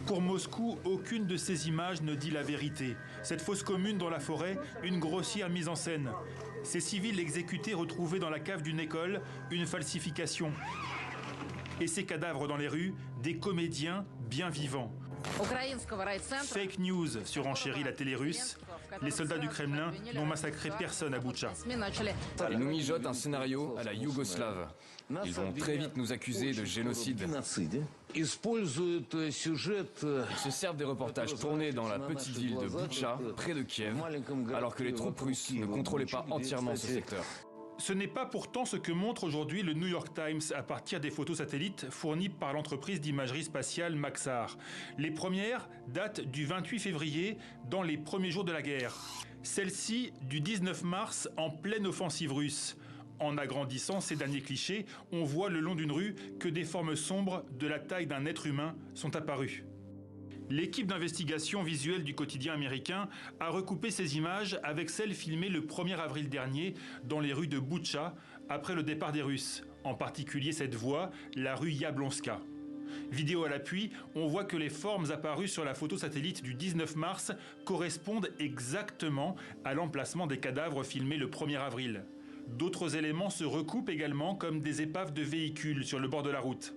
Pour Moscou, aucune de ces images ne dit la vérité. Cette fosse commune dans la forêt, une grossière mise en scène. Ces civils exécutés retrouvés dans la cave d'une école, une falsification. Et ces cadavres dans les rues, des comédiens bien vivants. Fake news, surenchérit la télé russe. Les soldats du Kremlin n'ont massacré personne à Boutcha. Ils nous mijotent un scénario à la yougoslave. Ils vont très vite nous accuser de génocide. Ils se servent des reportages tournés dans la petite ville de Boutcha, près de Kiev, alors que les troupes russes ne contrôlaient pas entièrement ce secteur. Ce n'est pas pourtant ce que montre aujourd'hui le New York Times à partir des photos satellites fournies par l'entreprise d'imagerie spatiale Maxar. Les premières datent du 28 février, dans les premiers jours de la guerre. Celle-ci du 19 mars, en pleine offensive russe. En agrandissant ces derniers clichés, on voit le long d'une rue que des formes sombres de la taille d'un être humain sont apparues. L'équipe d'investigation visuelle du quotidien américain a recoupé ces images avec celles filmées le 1er avril dernier dans les rues de Boutcha après le départ des Russes, en particulier cette voie, la rue Yablonska. Vidéo à l'appui, on voit que les formes apparues sur la photo satellite du 19 mars correspondent exactement à l'emplacement des cadavres filmés le 1er avril. D'autres éléments se recoupent également comme des épaves de véhicules sur le bord de la route.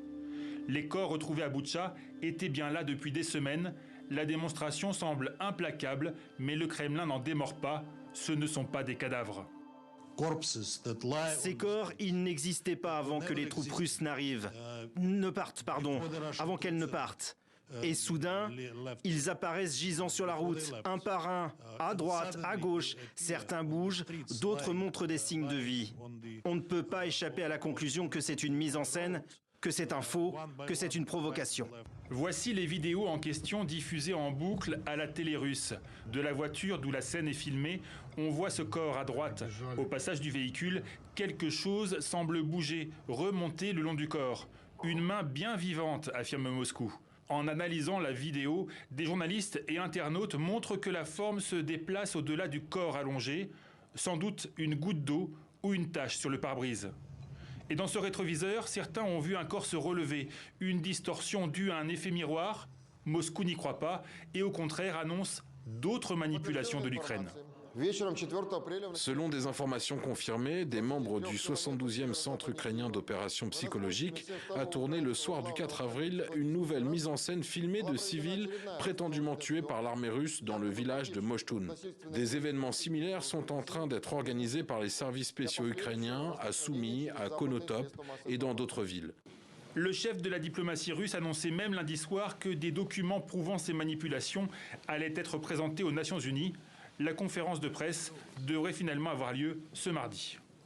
Les corps retrouvés à Boutcha étaient bien là depuis des semaines. La démonstration semble implacable, mais le Kremlin n'en démord pas. Ce ne sont pas des cadavres. Ces corps, ils n'existaient pas avant que les troupes russes avant qu'elles ne partent. Et soudain, ils apparaissent gisant sur la route, un par un, à droite, à gauche. Certains bougent, d'autres montrent des signes de vie. On ne peut pas échapper à la conclusion que c'est une mise en scène, que c'est un faux, que c'est une provocation. Voici les vidéos en question diffusées en boucle à la télé russe. De la voiture d'où la scène est filmée, on voit ce corps à droite. Au passage du véhicule, quelque chose semble bouger, remonter le long du corps. Une main bien vivante, affirme Moscou. En analysant la vidéo, des journalistes et internautes montrent que la forme se déplace au-delà du corps allongé, sans doute une goutte d'eau ou une tache sur le pare-brise. Et dans ce rétroviseur, certains ont vu un corps se relever, une distorsion due à un effet miroir. Moscou n'y croit pas et au contraire annonce d'autres manipulations de l'Ukraine. Selon des informations confirmées, des membres du 72e Centre ukrainien d'opérations psychologiques a tourné le soir du 4 avril une nouvelle mise en scène filmée de civils prétendument tués par l'armée russe dans le village de Moshtun. Des événements similaires sont en train d'être organisés par les services spéciaux ukrainiens à Soumy, à Konotop et dans d'autres villes. Le chef de la diplomatie russe annonçait même lundi soir que des documents prouvant ces manipulations allaient être présentés aux Nations Unies. La conférence de presse devrait finalement avoir lieu ce mardi.